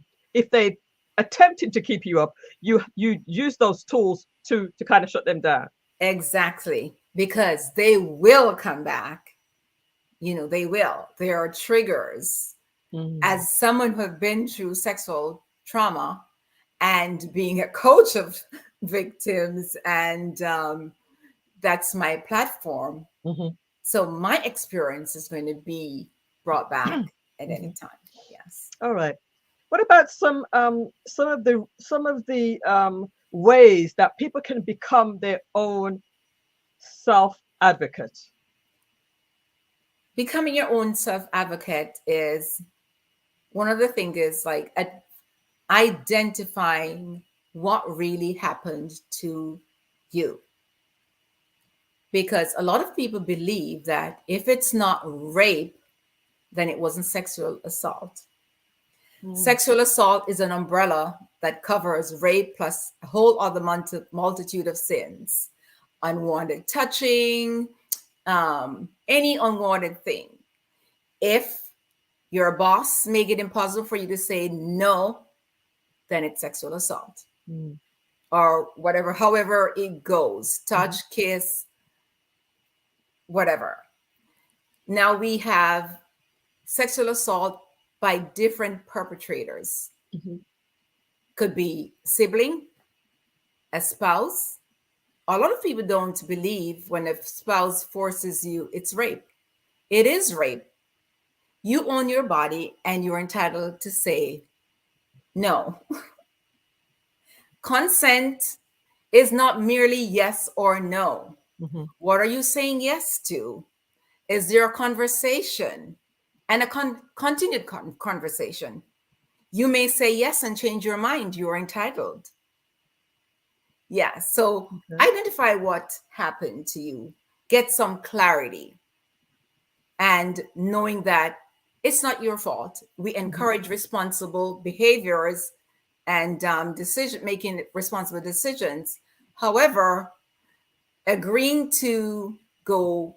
Speaker 1: attempted to keep you up, you use those tools to kind of shut them down?
Speaker 2: Exactly, because they will come back. They will. There are triggers. As someone who have been through sexual trauma and being a coach of victims, and that's my platform. So my experience is going to be brought back at any time. Yes.
Speaker 1: All right. What about some of the ways that people can become their own self-advocate?
Speaker 2: Becoming your own self-advocate is one of the things is like identifying what really happened to you. Because a lot of people believe that if it's not rape, then it wasn't sexual assault. Sexual assault is an umbrella that covers rape plus a whole other multitude of sins. unwanted touching, any unwanted thing. If your boss make it impossible for you to say no, then it's sexual assault.
Speaker 1: Mm.
Speaker 2: Or whatever, however it goes, touch, kiss, whatever. Now we have sexual assault by different perpetrators.
Speaker 1: Mm-hmm.
Speaker 2: Could be sibling, a spouse. A lot of people don't believe when a spouse forces you, it's rape. It is rape. You own your body and you're entitled to say no. Consent is not merely yes or no.
Speaker 1: Mm-hmm.
Speaker 2: What are you saying yes to? Is there a conversation and a continued conversation? You may say yes and change your mind. You're entitled. Yeah. So
Speaker 1: Okay.
Speaker 2: identify what happened to you, get some clarity, and knowing that it's not your fault. We encourage responsible behaviors and making responsible decisions. However, agreeing to go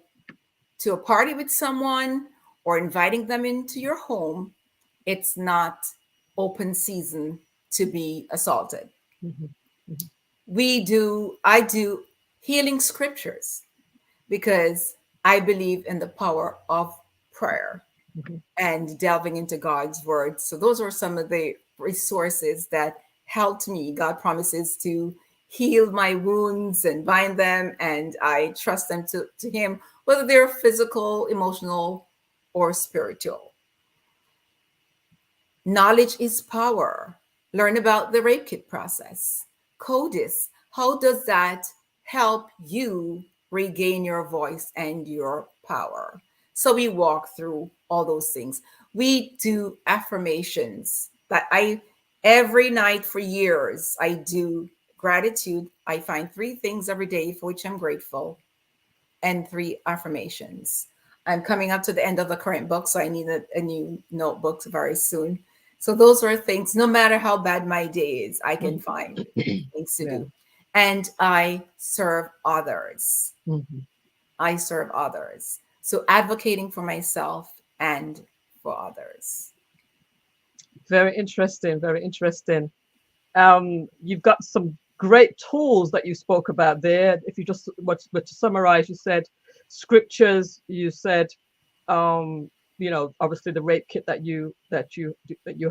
Speaker 2: to a party with someone or inviting them into your home, it's not open season to be assaulted.
Speaker 1: Mm-hmm. Mm-hmm.
Speaker 2: I do healing scriptures because I believe in the power of prayer
Speaker 1: Mm-hmm.
Speaker 2: and delving into God's word. So those are some of the resources that helped me. God promises to heal my wounds and bind them, and I trust them to Him, whether they're physical, emotional, or spiritual. Knowledge is power. Learn about the rape kit process. CODIS, how does that help you regain your voice and your power? So we walk through all those things. We do affirmations that every night for years, I do gratitude. I find 3 things every day for which I'm grateful and 3 affirmations. I'm coming up to the end of the current book, so I need a new notebook very soon. So those are things, no matter how bad my day is, I can find things to
Speaker 1: Yeah.
Speaker 2: do. And I serve others.
Speaker 1: Mm-hmm.
Speaker 2: I serve others. So advocating for myself and for others.
Speaker 1: Very interesting. Very interesting. You've got some great tools that you spoke about there. If you just were to summarize, you said scriptures. You said, obviously the rape kit that you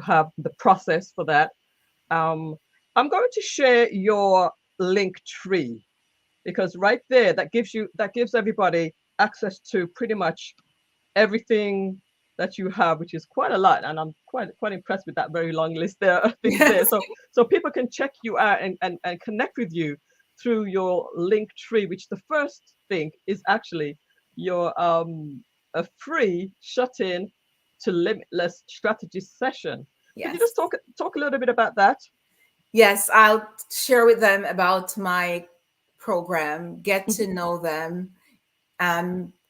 Speaker 1: have, the process for that. I'm going to share your link tree because right there that gives everybody access to pretty much everything that you have, which is quite a lot, and I'm quite impressed with that very long list there of things there.
Speaker 2: Yes.
Speaker 1: So people can check you out and connect with you through your link tree, which the first thing is actually your a free shut-in to limitless strategy session. Could you
Speaker 2: Yes.
Speaker 1: just talk a little bit about that?
Speaker 2: Yes, I'll share with them about my program, get to know them,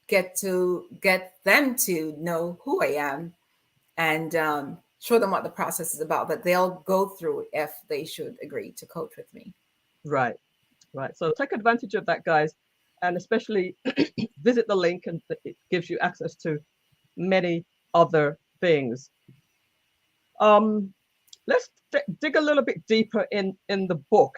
Speaker 2: get them to know who I am, and show them what the process is about that they'll go through if they should agree to coach with me.
Speaker 1: Right. Right. So take advantage of that, guys, and especially visit the link, and it gives you access to many other things. Um, let's dig a little bit deeper in the book,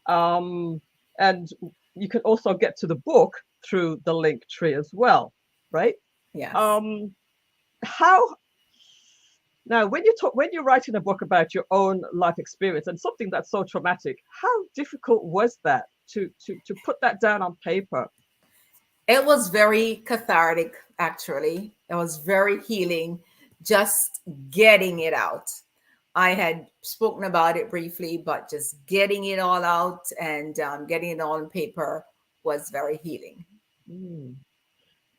Speaker 1: and you can also get to the book through the link tree as well, right?
Speaker 2: Yes.
Speaker 1: How Now, when you're writing a book about your own life experience and something that's so traumatic, how difficult was that to put that down on paper?
Speaker 2: It was very cathartic, actually. It was very healing, just getting it out. I had spoken about it briefly, but just getting it all out and getting it all on paper was very healing.
Speaker 1: Mm.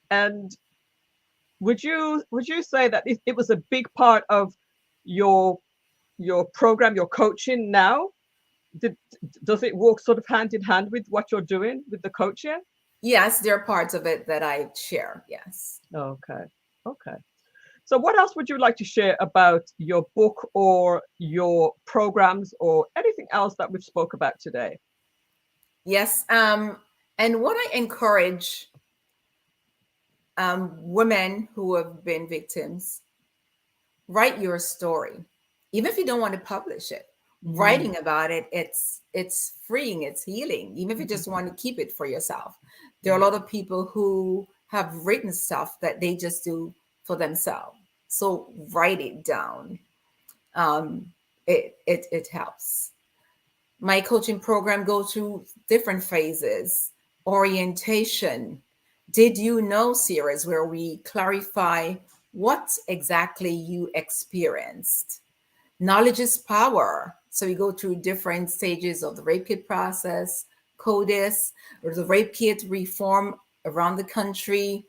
Speaker 1: And would you say that it was a big part of your program, your coaching now? Does it walk sort of hand in hand with what you're doing with the coaching?
Speaker 2: Yes, there are parts of it that I share. Yes.
Speaker 1: Okay. Okay. So what else would you like to share about your book or your programs or anything else that we've spoke about today?
Speaker 2: Yes. And what I encourage women who have been victims, write your story. Even if you don't want to publish it, writing about it, it's freeing, it's healing. Even if you just want to keep it for yourself. There are a lot of people who have written stuff that they just do for themselves. So write it down. It helps. My coaching program goes through different phases. Orientation, did you know series, where we clarify what exactly you experienced. Knowledge is power. So we go through different stages of the rape kit process, CODIS, or the rape kit reform around the country.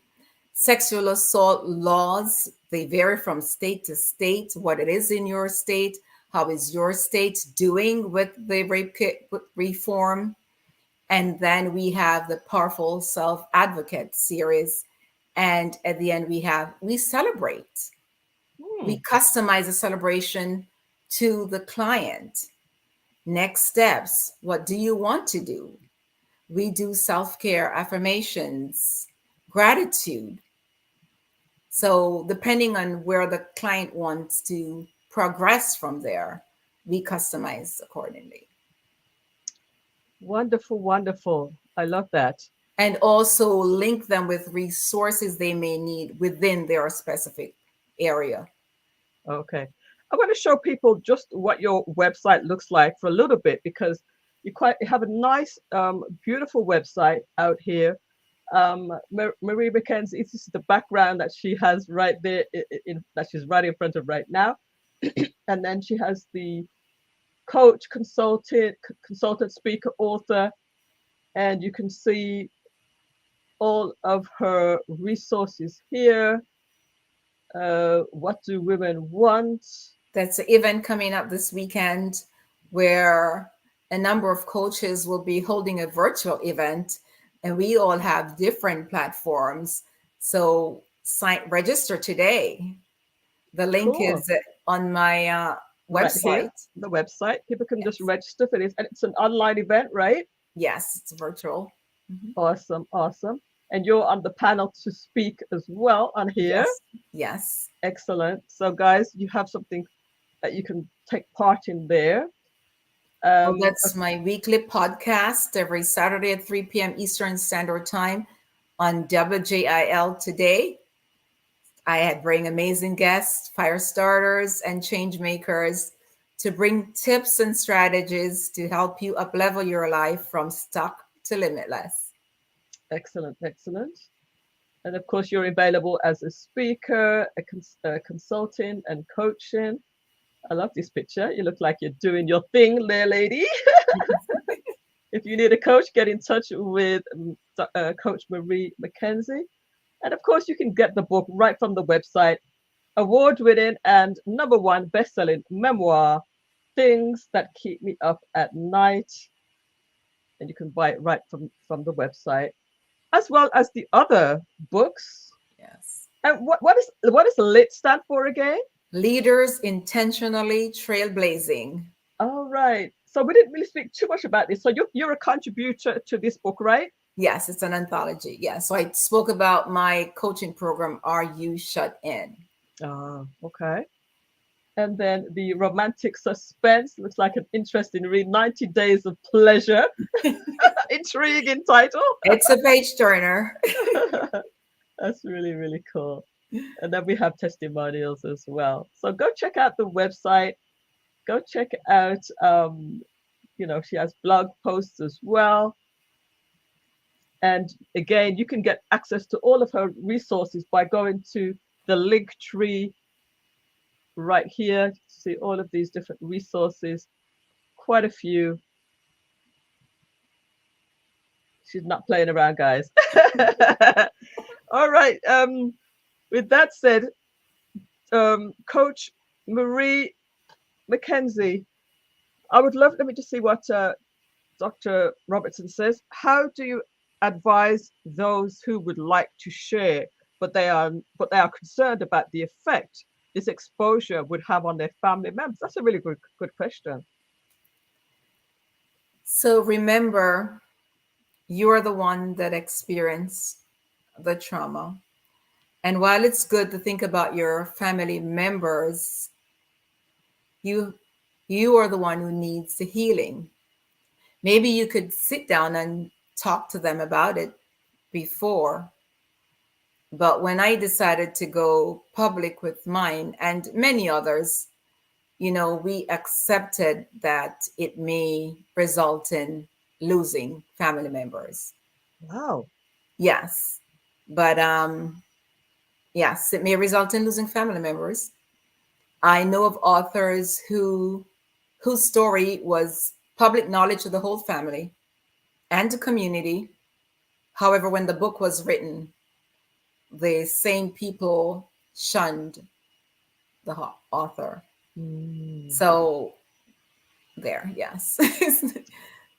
Speaker 2: Sexual assault laws, they vary from state to state, what it is in your state, how is your state doing with the rape kit reform. And then we have the Powerful Self-Advocate series. And at the end, we celebrate. We customize the celebration to the client. Next steps, what do you want to do? We do self-care affirmations, gratitude. So depending on where the client wants to progress from there, we customize accordingly.
Speaker 1: Wonderful, wonderful. I love that.
Speaker 2: And also link them with resources they may need within their specific area.
Speaker 1: Okay. I'm going to show people just what your website looks like for a little bit, because you have a nice, beautiful website out here. Marie McKenzie, this is the background that she has right there that she's right in front of right now. And then she has the coach, consultant, speaker, author, and you can see all of her resources here. What do women want?
Speaker 2: That's an event coming up this weekend where a number of coaches will be holding a virtual event, and we all have different platforms. So register today. The link is on my website.
Speaker 1: Right here, the website. People can just register for this, and it's an online event, right?
Speaker 2: Yes, it's virtual.
Speaker 1: Awesome, awesome. And you're on the panel to speak as well on here.
Speaker 2: Yes.
Speaker 1: Excellent. So guys, you have something that you can take part in there.
Speaker 2: That's my weekly podcast every Saturday at 3 p.m. Eastern Standard Time on WJIL Today. I bring amazing guests, fire starters, and change makers to bring tips and strategies to help you up-level your life from stuck to limitless.
Speaker 1: Excellent, excellent. And of course, you're available as a speaker, a consultant, and coaching. I love this picture. You look like you're doing your thing there, lady. If you need a coach, get in touch with Coach Marie McKenzie. And of course, you can get the book right from the website. Award-winning and #1 best-selling memoir, Things That Keep Me Up at Night. And you can buy it right from the website, as well as the other books.
Speaker 2: Yes.
Speaker 1: And what is LIT stand for again?
Speaker 2: Leaders Intentionally Trailblazing.
Speaker 1: All right. So we didn't really speak too much about this. So you're a contributor to this book, right?
Speaker 2: Yes, it's an anthology. Yes. So I spoke about my coaching program, Are You Shut In?
Speaker 1: Okay. And then the romantic suspense looks like an interesting read, 90 Days of Pleasure. Intriguing title.
Speaker 2: It's a page turner.
Speaker 1: That's really, really cool. And then we have testimonials as well. So go check out the website. Go check out, she has blog posts as well. And again, you can get access to all of her resources by going to the link tree right here. See all of these different resources, quite a few. She's not playing around, guys. All right. With that said, Coach Marie McKenzie, I would love, let me just see what Dr. Robertson says. How do you advise those who would like to share, but they are concerned about the effect this exposure would have on their family members? That's a really good question.
Speaker 2: So remember, You are the one that experienced the trauma. And while it's good to think about your family members, you you are the one who needs the healing. Maybe you could sit down and talk to them about it before. But when I decided to go public with mine and many others, we accepted that it may result in losing family members.
Speaker 1: Wow.
Speaker 2: Yes. But yes, it may result in losing family members. I know of authors whose story was public knowledge to the whole family and the community. However, when the book was written, the same people shunned the author.
Speaker 1: Mm,
Speaker 2: So there, yes.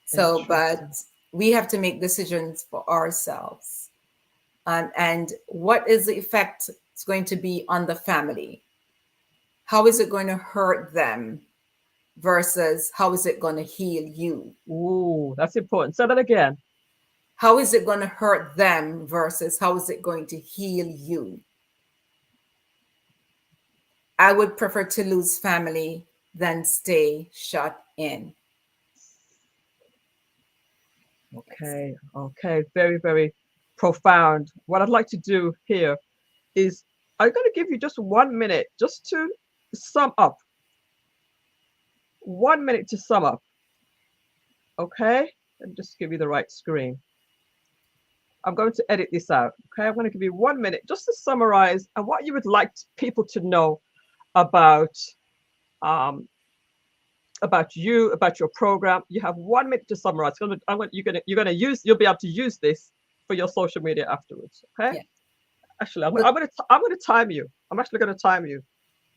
Speaker 2: So, but
Speaker 1: interesting.
Speaker 2: we have to make decisions for ourselves. And what is the effect it's going to be on the family? How is it going to hurt them versus how is it going to heal you?
Speaker 1: Ooh, that's important. Say that again.
Speaker 2: How is it going to hurt them versus how is it going to heal you? I would prefer to lose family than stay shut in. Yes.
Speaker 1: Okay, okay, very, very profound. What I'd like to do here is I'm going to give you just 1 minute just to sum up. 1 minute to sum up. Okay, let me just give you the right screen. I'm going to edit this out. Okay, I'm going to give you 1 minute just to summarize and what you would like people to know about um, about you, about your program. You have 1 minute to summarize. You'll be able to use this for your social media afterwards. Okay.
Speaker 2: Yeah.
Speaker 1: Actually,
Speaker 2: But
Speaker 1: I'm gonna time you. I'm actually gonna time you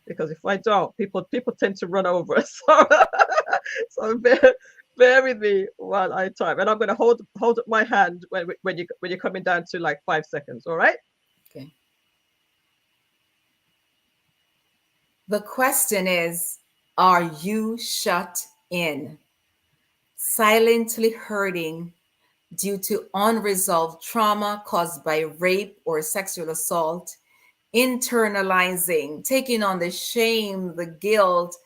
Speaker 1: because if I don't, people tend to run over. So bear with me while I time, and I'm gonna hold up my hand when you're coming down to like 5 seconds. All right.
Speaker 2: okay. The question is, are you shut in, silently hurting due to unresolved trauma caused by rape or sexual assault, internalizing, taking on the shame, the guilt,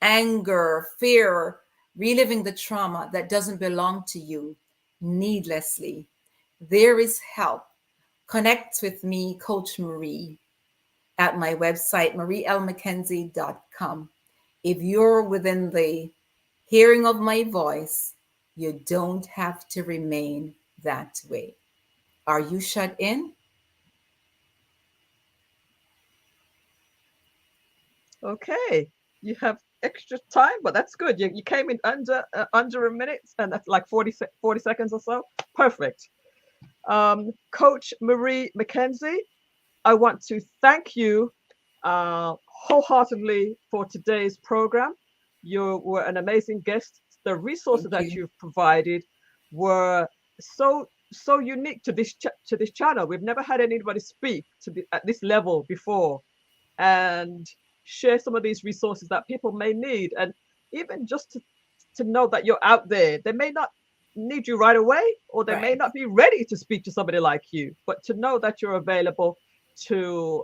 Speaker 2: anger, fear, reliving the trauma that doesn't belong to you needlessly? There is help. Connect with me, Coach Marie, at my website, marielmckenzie.com. If you're within the hearing of my voice, you don't have to remain that way. Are you shut in?
Speaker 1: Okay. You have extra time, but that's good. You came in under a minute, and that's like 40 seconds or so. Perfect. Coach Marie McKenzie, I want to thank you wholeheartedly for today's program. You were an amazing guest. The resources
Speaker 2: Thank
Speaker 1: that
Speaker 2: you.
Speaker 1: you've provided were so unique to this channel. We've never had anybody speak at this level before and share some of these resources that people may need, and even just to know that you're out there. They may not need you right away, or they may
Speaker 2: Right.
Speaker 1: not be ready to speak to somebody like you, but to know that you're available to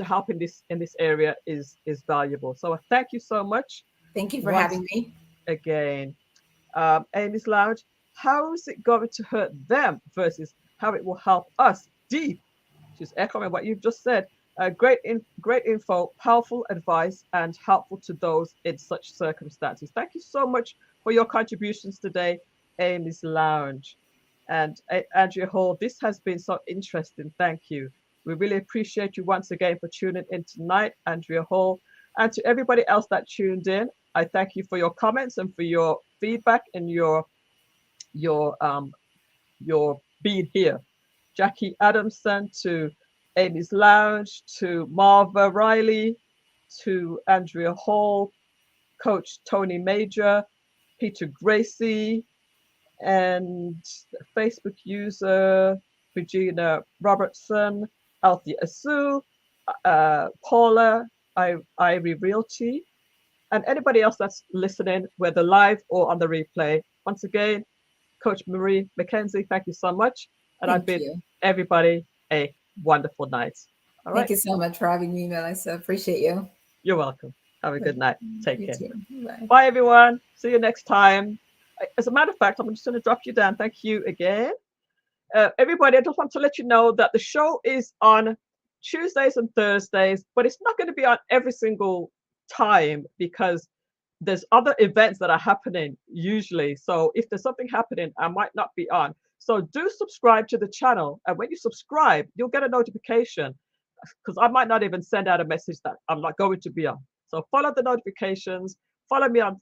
Speaker 1: help in this area is valuable. So I thank you so much
Speaker 2: Thank you for
Speaker 1: once
Speaker 2: having me.
Speaker 1: again. Amy's Lounge, how is it going to hurt them versus how it will help us? Deep. She's echoing what you've just said. Great info, powerful advice, and helpful to those in such circumstances. Thank you so much for your contributions today, Amy's Lounge. And Andrea Hall, this has been so interesting. Thank you. We really appreciate you once again for tuning in tonight, Andrea Hall. And to everybody else that tuned in, I thank you for your comments and for your feedback and your your being here. Jackie Adamson, to Amy's Lounge, to Marva Riley, to Andrea Hall, Coach Tony Major, Peter Gracie, and Facebook user Regina Robertson, Althea Asu, Paula, Ivy Realty, and anybody else that's listening, whether live or on the replay. Once again, Coach Marie McKenzie, thank you so much. And I
Speaker 2: Thank
Speaker 1: bid
Speaker 2: you.
Speaker 1: everybody a wonderful night. All right.
Speaker 2: Thank you so much for having me, Melissa. Appreciate you.
Speaker 1: You're welcome. Have a good night. Take
Speaker 2: You
Speaker 1: care.
Speaker 2: too. Bye.
Speaker 1: Bye, everyone. See you next time. As a matter of fact, I'm just going to drop you down. Thank you again. Everybody, I just want to let you know that the show is on Tuesdays and Thursdays, but it's not going to be on every single time because there's other events that are happening usually. So if there's something happening, I might not be on. So do subscribe to the channel. And when you subscribe, you'll get a notification because I might not even send out a message that I'm not going to be on. So follow the notifications, follow me on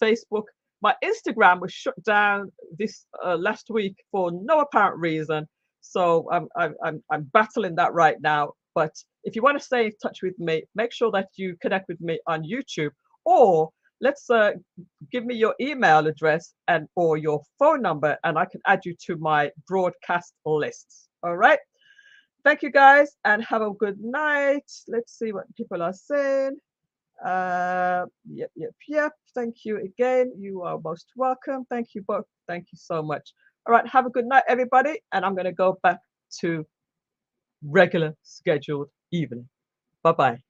Speaker 1: Facebook. My Instagram was shut down this last week for no apparent reason. So I'm battling that right now. But if you want to stay in touch with me, make sure that you connect with me on YouTube, or let's give me your email address and or your phone number, and I can add you to my broadcast lists. All right. Thank you guys, and have a good night. Let's see what people are saying. Yep. Thank you again. You are most welcome. Thank you both. Thank you so much. All right. Have a good night, everybody. And I'm going to go back to regular scheduled evening. Bye bye.